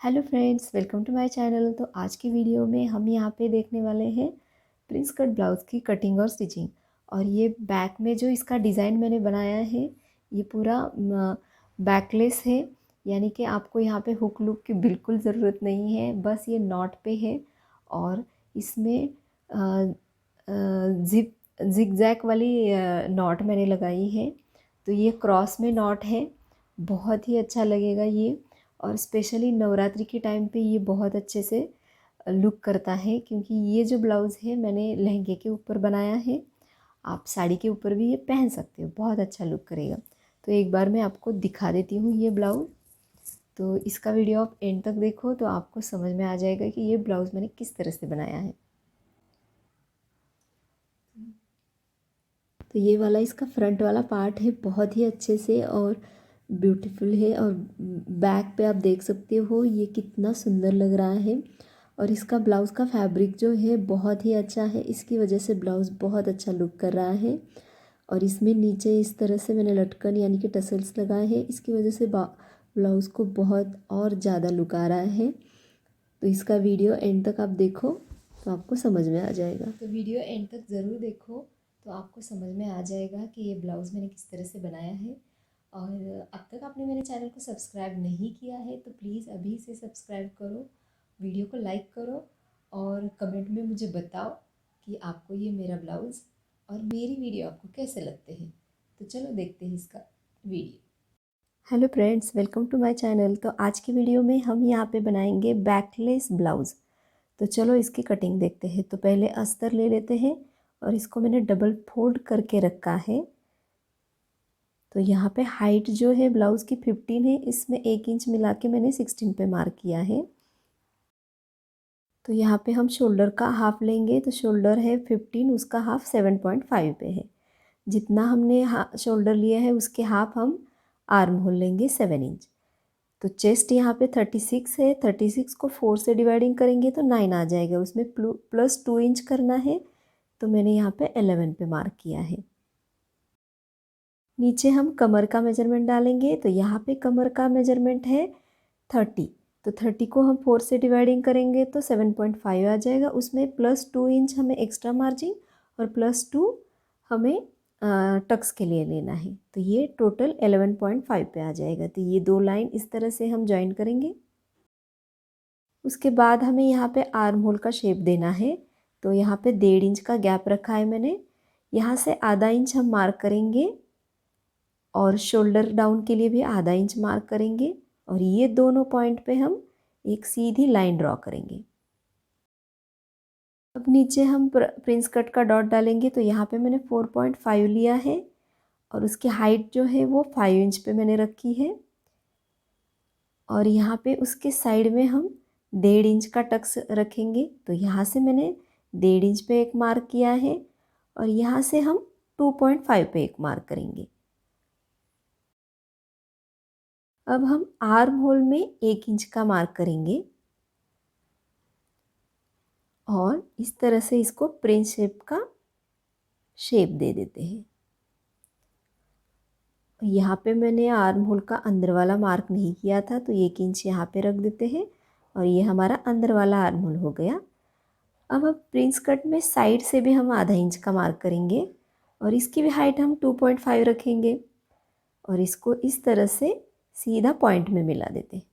Hello friends, welcome to my channel. तो आज की वीडियो में हम यहाँ पे देखने वाले हैं प्रिंस कट ब्लाउज़ की कटिंग और स्टिचिंग। और ये बैक में जो इसका डिज़ाइन मैंने बनाया है ये पूरा बैकलेस है, यानी कि आपको यहाँ पे हुक लुक की बिल्कुल ज़रूरत नहीं है, बस ये नॉट पे है। और इसमें जिप जिगजैग वाली नॉट मैंने लगाई है, तो ये क्रॉस में नॉट है। बहुत ही अच्छा लगेगा ये, और स्पेशली नवरात्रि के टाइम पे ये बहुत अच्छे से लुक करता है, क्योंकि ये जो ब्लाउज़ है मैंने लहंगे के ऊपर बनाया है। आप साड़ी के ऊपर भी ये पहन सकते हो, बहुत अच्छा लुक करेगा। तो एक बार मैं आपको दिखा देती हूँ ये ब्लाउज़। तो इसका वीडियो आप एंड तक देखो तो आपको समझ में आ जाएगा कि ये ब्लाउज़ मैंने किस तरह से बनाया है। तो ये वाला इसका फ्रंट वाला पार्ट है, बहुत ही अच्छे से और ब्यूटीफुल है। और बैक पे आप देख सकते हो ये कितना सुंदर लग रहा है। और इसका ब्लाउज़ का फैब्रिक जो है बहुत ही अच्छा है, इसकी वजह से ब्लाउज़ बहुत अच्छा लुक कर रहा है। और इसमें नीचे इस तरह से मैंने लटकन यानी कि टसल्स लगाए हैं, इसकी वजह से ब्लाउज़ को बहुत और ज़्यादा लुक आ रहा है। तो इसका वीडियो एंड तक आप देखो तो आपको समझ में आ जाएगा। तो वीडियो एंड तक ज़रूर देखो तो आपको समझ में आ जाएगा कि ये ब्लाउज़ मैंने किस तरह से बनाया है। और अब तक आपने मेरे चैनल को सब्सक्राइब नहीं किया है तो प्लीज़ अभी से सब्सक्राइब करो, वीडियो को लाइक करो और कमेंट में मुझे बताओ कि आपको ये मेरा ब्लाउज़ और मेरी वीडियो आपको कैसे लगते हैं। तो चलो देखते हैं इसका video. Hello friends, welcome to my channel. तो आज की वीडियो में हम यहाँ पे बनाएंगे बैकलेस ब्लाउज़। तो चलो इसकी कटिंग देखते हैं। तो पहले अस्तर ले लेते हैं और इसको मैंने डबल फोल्ड करके रखा है। तो यहाँ पे हाइट जो है ब्लाउज़ की 15 है, इसमें 1 इंच मिला के मैंने 16 पे मार्क किया है। तो यहाँ पे हम शोल्डर का हाफ लेंगे, तो शोल्डर है 15, उसका हाफ 7.5 पे है। जितना हमने शोल्डर लिया है उसके हाफ हम आर्म होल लेंगे 7 इंच। तो चेस्ट यहाँ पे 36 है, 36 को 4 से डिवाइडिंग करेंगे तो 9 आ जाएगा, उसमें प्लस 2 इंच करना है। तो मैंने यहाँ पे 11 पे मार्क किया है। नीचे हम कमर का मेजरमेंट डालेंगे, तो यहाँ पे कमर का मेजरमेंट है 30। तो 30 को हम 4 से डिवाइडिंग करेंगे तो 7.5 आ जाएगा, उसमें प्लस 2 इंच हमें एक्स्ट्रा मार्जिन और प्लस 2 हमें टक्स के लिए लेना है। तो ये टोटल 11.5 पे आ जाएगा। तो ये दो लाइन इस तरह से हम ज्वाइन करेंगे। उसके बाद हमें यहाँ पे आर्म होल का शेप देना है। तो यहाँ पे 1.5 इंच का गैप रखा है मैंने, यहाँ से आधा इंच हम मार्क करेंगे और शोल्डर डाउन के लिए भी आधा इंच मार्क करेंगे। और ये दोनों पॉइंट पे हम एक सीधी लाइन ड्रॉ करेंगे। अब नीचे हम प्रिंस कट का डॉट डालेंगे, तो यहाँ पे मैंने 4.5 लिया है और उसकी हाइट जो है वो 5 इंच पे मैंने रखी है। और यहाँ पे उसके साइड में हम 1.5 इंच का टक्स रखेंगे। तो यहाँ से मैंने 1.5 इंच पे एक मार्क किया है और यहाँ से हम 2.5 पे एक मार्क करेंगे। अब हम आर्म होल में 1 इंच का मार्क करेंगे और इस तरह से इसको प्रिंस शेप का शेप दे देते हैं। यहाँ पे मैंने आर्म होल का अंदर वाला मार्क नहीं किया था, तो 1 इंच यहाँ पे रख देते हैं और ये हमारा अंदर वाला आर्म होल हो गया। अब प्रिंस कट में साइड से भी हम आधा इंच का मार्क करेंगे और इसकी भी हाइट हम 2.5 रखेंगे और इसको इस तरह से सीधा पॉइंट में मिला देते हैं।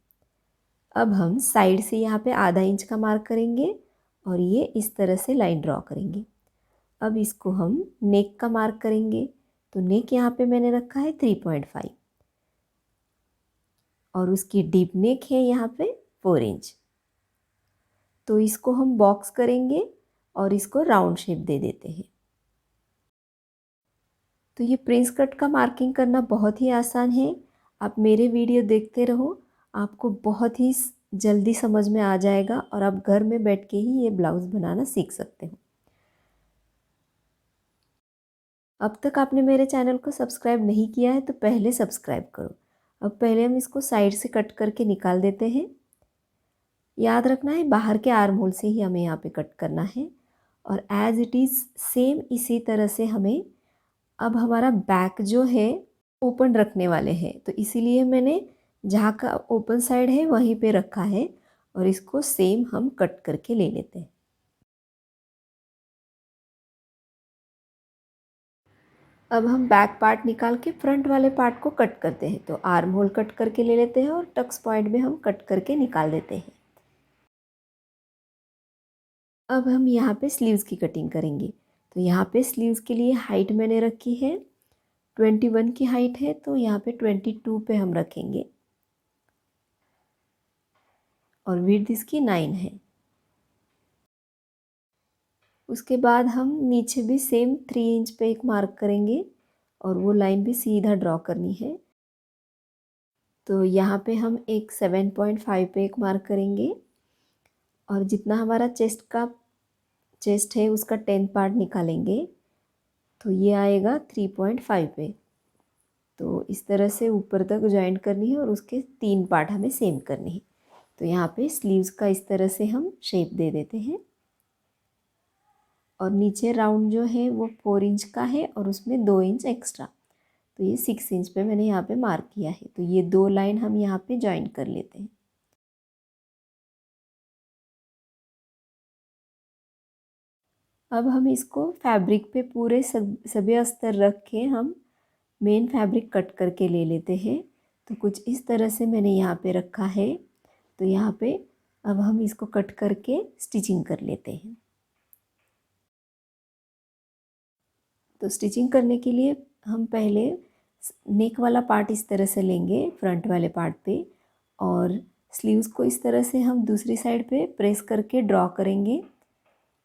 अब हम साइड से यहाँ पे आधा इंच का मार्क करेंगे और ये इस तरह से लाइन ड्रॉ करेंगे। अब इसको हम नेक का मार्क करेंगे, तो नेक यहाँ पे मैंने रखा है 3.5 और उसकी डीप नेक है यहाँ पे 4 इंच। तो इसको हम बॉक्स करेंगे और इसको राउंड शेप दे देते हैं। तो ये प्रिंस कट का मार्किंग करना बहुत ही आसान है। आप मेरे वीडियो देखते रहो, आपको बहुत ही जल्दी समझ में आ जाएगा और आप घर में बैठ के ही ये ब्लाउज़ बनाना सीख सकते हो। अब तक आपने मेरे चैनल को सब्सक्राइब नहीं किया है तो पहले सब्सक्राइब करो। अब पहले हम इसको साइड से कट करके निकाल देते हैं। याद रखना है बाहर के आर्म होल से ही हमें यहाँ पे कट करना है और एज इट इज़ सेम इसी तरह से हमें। अब हमारा बैक जो है ओपन रखने वाले हैं, तो इसीलिए मैंने जहाँ का ओपन साइड है वहीं पे रखा है और इसको सेम हम कट करके ले लेते हैं। अब हम बैक पार्ट निकाल के फ्रंट वाले पार्ट को कट करते हैं। तो आर्म होल कट करके ले लेते हैं और टक्स पॉइंट में हम कट करके निकाल देते हैं। अब हम यहाँ पे स्लीव्स की कटिंग करेंगे। तो यहाँ पे स्लीव्स के लिए हाइट मैंने रखी है 21 की हाइट है, तो यहाँ पे 22 पे हम रखेंगे और विड्थ इसकी 9 है। उसके बाद हम नीचे भी सेम 3 इंच पे एक मार्क करेंगे और वो लाइन भी सीधा ड्रॉ करनी है। तो यहाँ पे हम एक 7.5 पे एक मार्क करेंगे और जितना हमारा चेस्ट है उसका 10 पार्ट निकालेंगे तो ये आएगा 3.5 पे। तो इस तरह से ऊपर तक जॉइंट करनी है और उसके 3 पार्ट हमें सेम करनी है। तो यहाँ पे स्लीव्स का इस तरह से हम शेप दे देते हैं और नीचे राउंड जो है वो 4 इंच का है और उसमें 2 इंच एक्स्ट्रा, तो ये 6 इंच पे मैंने यहाँ पे मार्क किया है। तो ये 2 लाइन हम यहाँ पे जॉइन कर लेते हैं। अब हम इसको फैब्रिक पे पूरे सभी अस्तर रख के हम मेन फैब्रिक कट करके ले लेते हैं। तो कुछ इस तरह से मैंने यहाँ पे रखा है। तो यहाँ पे अब हम इसको कट करके स्टिचिंग कर लेते हैं। तो स्टिचिंग करने के लिए हम पहले नेक वाला पार्ट इस तरह से लेंगे फ्रंट वाले पार्ट पे और स्लीव्स को इस तरह से हम दूसरी साइड पे प्रेस करके ड्रॉ करेंगे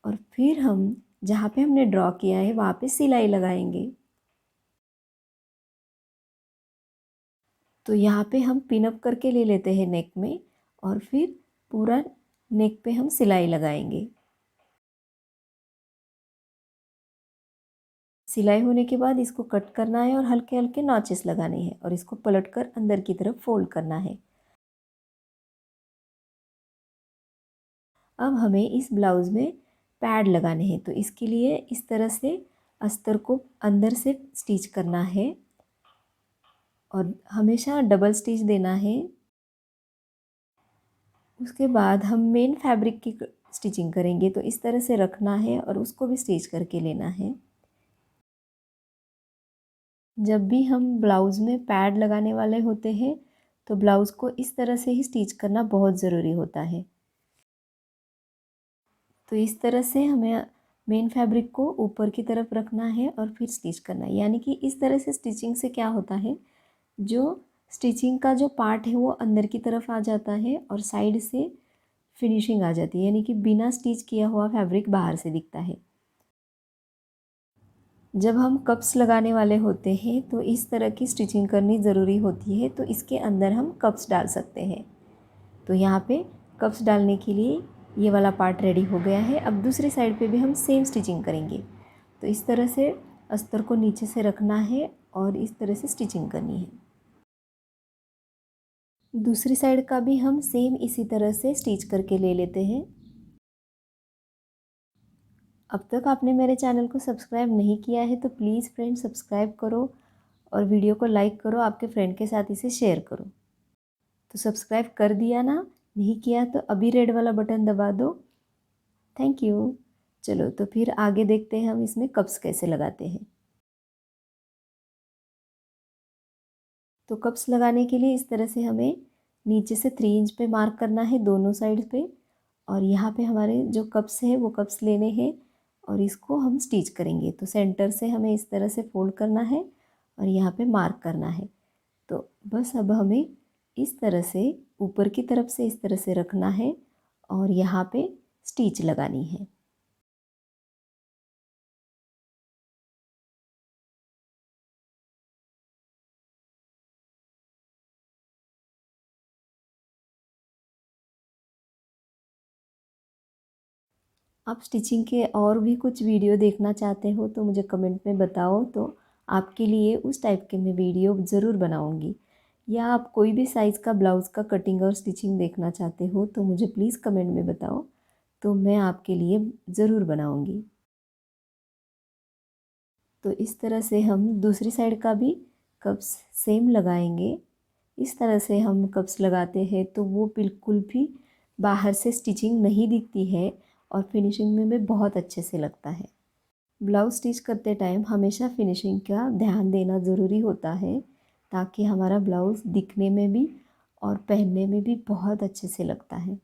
और फिर हम जहाँ पे हमने ड्रॉ किया है वहाँ पे सिलाई लगाएंगे। तो यहाँ पे हम पिन अप करके ले लेते हैं नेक में और फिर पूरा नेक पे हम सिलाई लगाएंगे। सिलाई होने के बाद इसको कट करना है और हल्के हल्के नॉचेस लगाने हैं और इसको पलटकर अंदर की तरफ फोल्ड करना है। अब हमें इस ब्लाउज़ में पैड लगाने हैं। तो इसके लिए इस तरह से अस्तर को अंदर से स्टिच करना है और हमेशा डबल स्टिच देना है। उसके बाद हम मेन फैब्रिक की स्टिचिंग करेंगे। तो इस तरह से रखना है और उसको भी स्टिच करके लेना है। जब भी हम ब्लाउज़ में पैड लगाने वाले होते हैं तो ब्लाउज़ को इस तरह से ही स्टिच करना बहुत ज़रूरी होता है। तो इस तरह से हमें मेन फैब्रिक को ऊपर की तरफ रखना है और फिर स्टिच करना है। यानी कि इस तरह से स्टिचिंग से क्या होता है, जो स्टिचिंग का जो पार्ट है वो अंदर की तरफ आ जाता है और साइड से फिनिशिंग आ जाती है। यानी कि बिना स्टिच किया हुआ फैब्रिक बाहर से दिखता है। जब हम कप्स लगाने वाले होते हैं तो इस तरह की स्टिचिंग करनी ज़रूरी होती है। तो इसके अंदर हम कप्स डाल सकते हैं। तो यहाँ पे कप्स डालने के लिए ये वाला पार्ट रेडी हो गया है। अब दूसरी साइड पे भी हम सेम स्टिचिंग करेंगे। तो इस तरह से अस्तर को नीचे से रखना है और इस तरह से स्टिचिंग करनी है। दूसरी साइड का भी हम सेम इसी तरह से स्टिच करके ले लेते हैं। अब तक आपने मेरे चैनल को सब्सक्राइब नहीं किया है तो प्लीज़ फ्रेंड सब्सक्राइब करो और वीडियो को लाइक करो, आपके फ्रेंड के साथ इसे शेयर करो। तो सब्सक्राइब कर दिया ना? नहीं किया तो अभी रेड वाला बटन दबा दो। Thank you. चलो तो फिर आगे देखते हैं हम इसमें कप्स कैसे लगाते हैं। तो कप्स लगाने के लिए इस तरह से हमें नीचे से 3 इंच पे मार्क करना है दोनों साइड पे और यहाँ पे हमारे जो कप्स हैं वो कप्स लेने हैं और इसको हम स्टिच करेंगे। तो सेंटर से हमें इस तरह से फोल्ड करना है और यहाँ पे मार्क करना है। तो बस अब हमें इस तरह से ऊपर की तरफ से इस तरह से रखना है और यहाँ पे स्टिच लगानी है। आप स्टिचिंग के और भी कुछ वीडियो देखना चाहते हो तो मुझे कमेंट में बताओ, तो आपके लिए उस टाइप के मैं वीडियो ज़रूर बनाऊंगी। या आप कोई भी साइज़ का ब्लाउज़ का कटिंग और स्टिचिंग देखना चाहते हो तो मुझे प्लीज़ कमेंट में बताओ, तो मैं आपके लिए ज़रूर बनाऊंगी। तो इस तरह से हम दूसरी साइड का भी कप्स सेम लगाएंगे। इस तरह से हम कप्स लगाते हैं तो वो बिल्कुल भी बाहर से स्टिचिंग नहीं दिखती है और फिनिशिंग में भी बहुत अच्छे से लगता है। ब्लाउज स्टिच करते टाइम हमेशा फिनिशिंग का ध्यान देना ज़रूरी होता है, ताकि हमारा ब्लाउज़ दिखने में भी और पहनने में भी बहुत अच्छे से लगता है।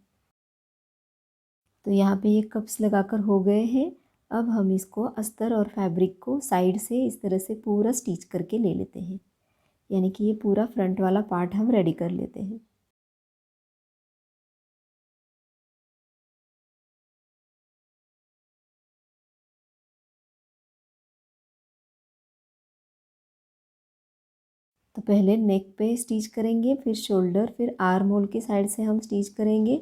तो यहाँ पे ये कप्स लगाकर हो गए हैं। अब हम इसको अस्तर और फैब्रिक को साइड से इस तरह से पूरा स्टिच करके ले लेते हैं, यानी कि ये पूरा फ्रंट वाला पार्ट हम रेडी कर लेते हैं। तो पहले नेक पे स्टिच करेंगे, फिर शोल्डर, फिर आर्म होल के साइड से हम स्टिच करेंगे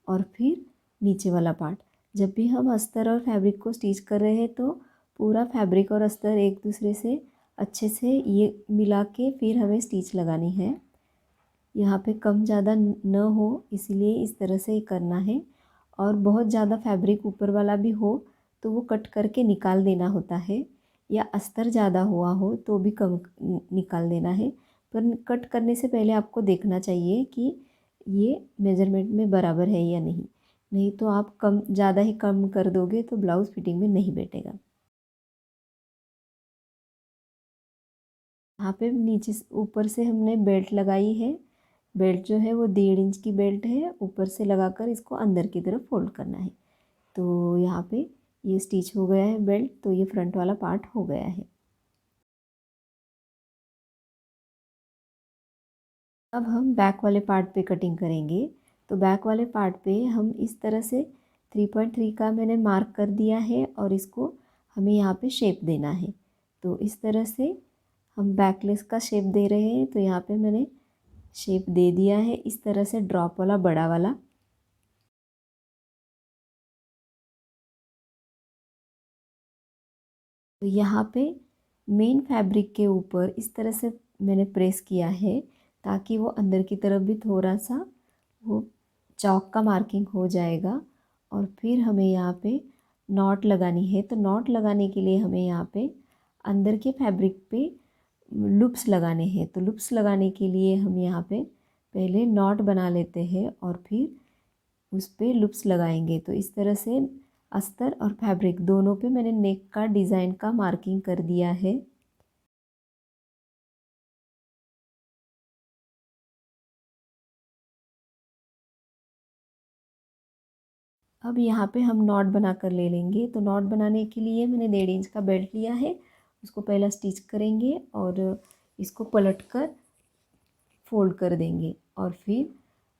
और फिर नीचे वाला पार्ट। जब भी हम अस्तर और फैब्रिक को स्टिच कर रहे हैं तो पूरा फैब्रिक और अस्तर एक दूसरे से अच्छे से ये मिला के फिर हमें स्टिच लगानी है। यहाँ पे कम ज़्यादा न हो, इसीलिए इस तरह से करना है। और बहुत ज़्यादा फैब्रिक ऊपर वाला भी हो तो वो कट करके निकाल देना होता है, या अस्तर ज़्यादा हुआ हो तो भी कम निकाल देना है। पर कट करने से पहले आपको देखना चाहिए कि ये मेज़रमेंट में बराबर है या नहीं। नहीं तो आप कम ज़्यादा ही कम कर दोगे तो ब्लाउज़ फिटिंग में नहीं बैठेगा। यहाँ पे नीचे ऊपर से हमने बेल्ट लगाई है। बेल्ट जो है वो 1.5 इंच की बेल्ट है। ऊपर से लगाकर इसको अंदर की तरफ फोल्ड करना है। तो यहाँ पे ये स्टिच हो गया है बेल्ट, तो ये फ्रंट वाला पार्ट हो गया है। अब हम बैक वाले पार्ट पे कटिंग करेंगे। तो बैक वाले पार्ट पे हम इस तरह से 3.3 का मैंने मार्क कर दिया है और इसको हमें यहाँ पे शेप देना है। तो इस तरह से हम बैकलेस का शेप दे रहे हैं। तो यहाँ पे मैंने शेप दे दिया है इस तरह से, ड्रॉप वाला बड़ा वाला। तो यहाँ पे मेन फैब्रिक के ऊपर इस तरह से मैंने प्रेस किया है, ताकि वो अंदर की तरफ भी थोड़ा सा वो चौक का मार्किंग हो जाएगा। और फिर हमें यहाँ पे नॉट लगानी है। तो नॉट लगाने के लिए हमें यहाँ पे अंदर के फैब्रिक पे लूप्स लगाने हैं। तो लूप्स लगाने के लिए हम यहाँ पे पहले नॉट बना लेते हैं और फिर उस पे लूप्स लगाएंगे। तो इस तरह से अस्तर और फैब्रिक दोनों पे मैंने नेक का डिज़ाइन का मार्किंग कर दिया है। अब यहाँ पे हम नॉट बना कर ले लेंगे। तो नॉट बनाने के लिए मैंने 1.5 इंच का बेल्ट लिया है, उसको पहला स्टिच करेंगे और इसको पलट कर फोल्ड कर देंगे और फिर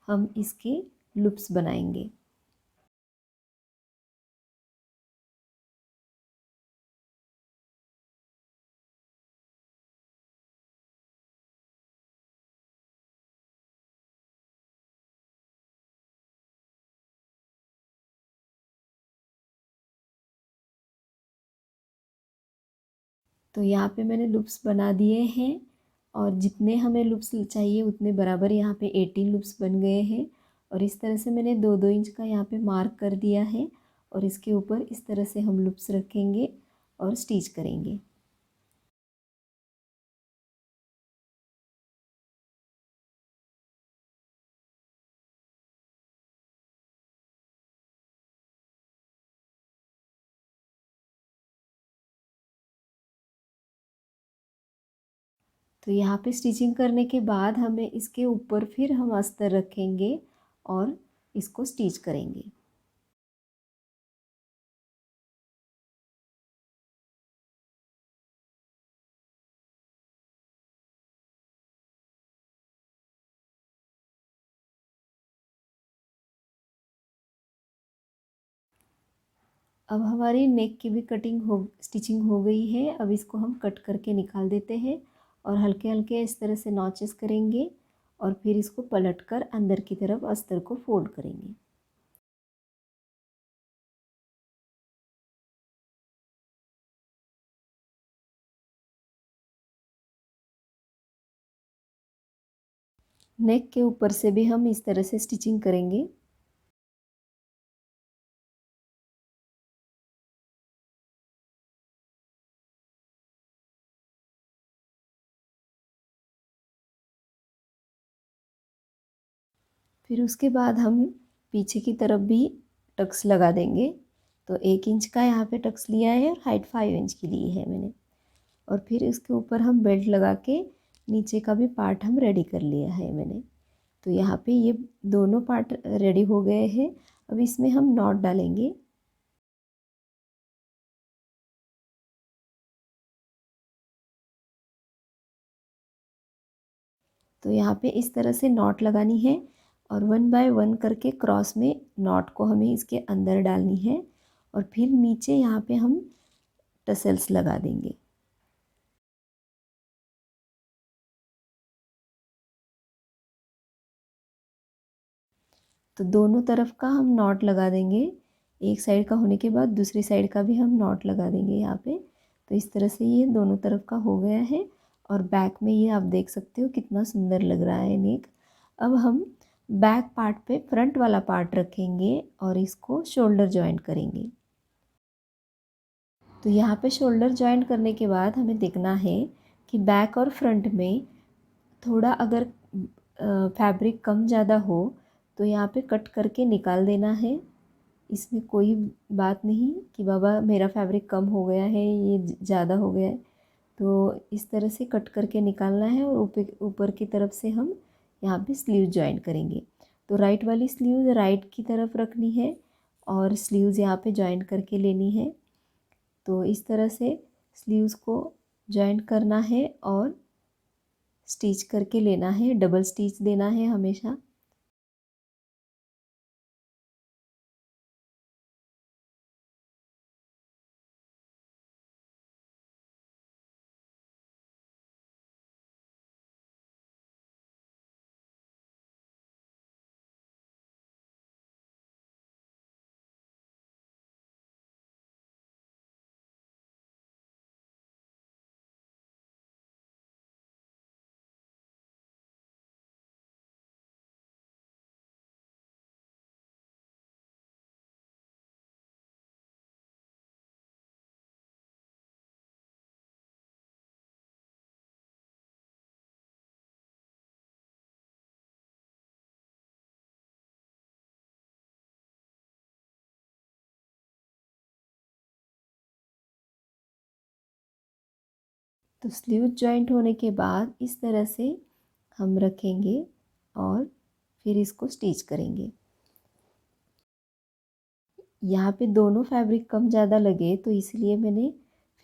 हम इसके लूप्स बनाएंगे। तो यहाँ पे मैंने लूप्स बना दिए हैं और जितने हमें लूप्स चाहिए उतने बराबर यहाँ पे 18 लूप्स बन गए हैं। और इस तरह से मैंने 2-2 इंच का यहाँ पे मार्क कर दिया है और इसके ऊपर इस तरह से हम लूप्स रखेंगे और स्टिच करेंगे। तो यहाँ पे स्टिचिंग करने के बाद हमें इसके ऊपर फिर हम अस्तर रखेंगे और इसको स्टिच करेंगे। अब हमारी नेक की भी कटिंग हो स्टिचिंग हो गई है। अब इसको हम कट करके निकाल देते हैं और हल्के हल्के इस तरह से नॉचेस करेंगे और फिर इसको पलट कर अंदर की तरफ अस्तर को फोल्ड करेंगे। नेक के ऊपर से भी हम इस तरह से स्टिचिंग करेंगे। फिर उसके बाद हम पीछे की तरफ भी टक्स लगा देंगे। तो 1 इंच का यहाँ पे टक्स लिया है और हाइट 5 इंच की ली है मैंने। और फिर इसके ऊपर हम बेल्ट लगा के नीचे का भी पार्ट हम रेडी कर लिया है मैंने। तो यहाँ पे ये दोनों पार्ट रेडी हो गए हैं। अब इसमें हम नॉट डालेंगे। तो यहाँ पे इस तरह से नॉट लगानी है और 1 बाय 1 करके क्रॉस में नॉट को हमें इसके अंदर डालनी है और फिर नीचे यहाँ पे हम टसल्स लगा देंगे। तो दोनों तरफ का हम नॉट लगा देंगे। एक साइड का होने के बाद दूसरी साइड का भी हम नॉट लगा देंगे यहाँ पे। तो इस तरह से ये दोनों तरफ का हो गया है और बैक में ये आप देख सकते हो कितना सुंदर लग रहा है नेक। अब हम बैक पार्ट पे फ्रंट वाला पार्ट रखेंगे और इसको शोल्डर जॉइंट करेंगे। तो यहाँ पे शोल्डर जॉइंट करने के बाद हमें देखना है कि बैक और फ्रंट में थोड़ा अगर फैब्रिक कम ज़्यादा हो तो यहाँ पे कट करके निकाल देना है। इसमें कोई बात नहीं कि बाबा मेरा फैब्रिक कम हो गया है, ये ज़्यादा हो गया है। तो इस तरह से कट करके निकालना है और ऊपर ऊपर की तरफ से हम यहाँ पे स्लीव जॉइन करेंगे। तो राइट वाली स्लीव राइट की तरफ रखनी है और स्लीव्स यहाँ पे जॉइन करके लेनी है। तो इस तरह से स्लीव्स को जॉइन करना है और स्टिच करके लेना है। डबल स्टिच देना है हमेशा। तो स्लीव जॉइंट होने के बाद इस तरह से हम रखेंगे और फिर इसको स्टिच करेंगे। यहाँ पे दोनों फैब्रिक कम ज़्यादा लगे तो इसलिए मैंने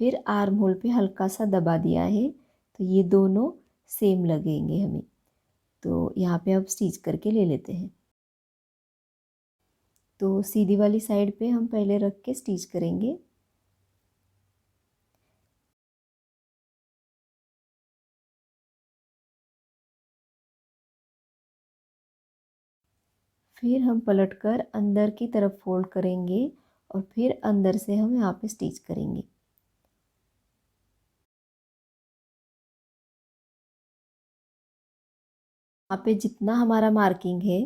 फिर आर्म होल पे हल्का सा दबा दिया है। तो ये दोनों सेम लगेंगे हमें। तो यहाँ पे अब स्टिच करके ले लेते हैं। तो सीधी वाली साइड पे हम पहले रख के स्टिच करेंगे। फिर हम पलटकर अंदर की तरफ फोल्ड करेंगे और फिर अंदर से हम यहाँ पे स्टिच करेंगे। यहाँ पे जितना हमारा मार्किंग है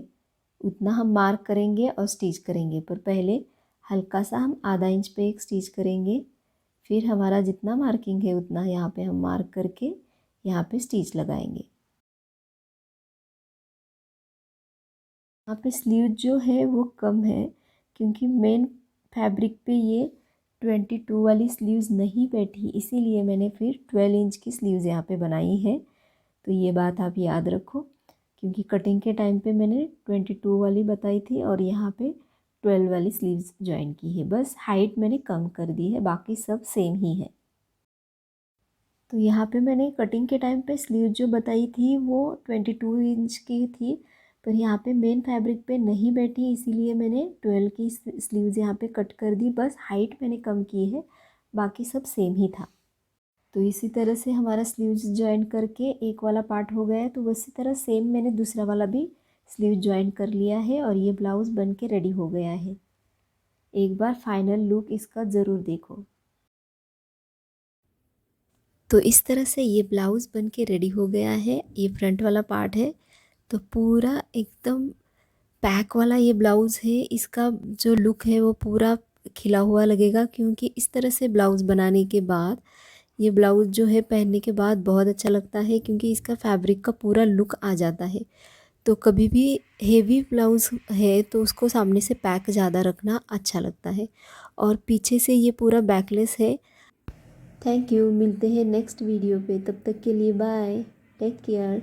उतना हम मार्क करेंगे और स्टिच करेंगे। पर पहले हल्का सा हम आधा इंच पे एक स्टिच करेंगे। फिर हमारा जितना मार्किंग है उतना यहाँ पे हम मार्क करके यहाँ पे स्टिच लगाएंगे। यहाँ पे स्लीव जो है वो कम है क्योंकि मेन फैब्रिक पे ये 22 वाली स्लीव्स नहीं बैठी, इसीलिए मैंने फिर 12 इंच की स्लीव्स यहाँ पे बनाई है। तो ये बात आप याद रखो क्योंकि कटिंग के टाइम पे मैंने 22 वाली बताई थी और यहाँ पे 12 वाली स्लीव्स ज्वाइन की है। बस हाइट मैंने कम कर दी है, बाकी सब सेम ही है। तो यहाँ पे मैंने कटिंग के टाइम पे स्लीव जो बताई थी वो 22 इंच की थी, पर यहाँ पे मेन फैब्रिक पे नहीं बैठी इसीलिए मैंने 12 की स्लीव्स यहाँ पे कट कर दी। बस हाइट मैंने कम की है, बाकी सब सेम ही था। तो इसी तरह से हमारा स्लीव्स ज्वाइन करके एक वाला पार्ट हो गया है। तो उसी तरह सेम मैंने दूसरा वाला भी स्लीव ज्वाइन कर लिया है और ये ब्लाउज़ बन के रेडी हो गया है। एक बार फाइनल लुक इसका ज़रूर देखो। तो इस तरह से ये ब्लाउज़ बन के रेडी हो गया है। ये फ्रंट वाला पार्ट है। तो पूरा एकदम पैक वाला ये ब्लाउज़ है। इसका जो लुक है वो पूरा खिला हुआ लगेगा क्योंकि इस तरह से ब्लाउज़ बनाने के बाद ये ब्लाउज़ जो है पहनने के बाद बहुत अच्छा लगता है क्योंकि इसका फैब्रिक का पूरा लुक आ जाता है। तो कभी भी हेवी ब्लाउज़ है तो उसको सामने से पैक ज़्यादा रखना अच्छा लगता है। और पीछे से ये पूरा बैकलेस है। थैंक यू, मिलते हैं नेक्स्ट वीडियो पे, तब तक के लिए बाय, टेक केयर।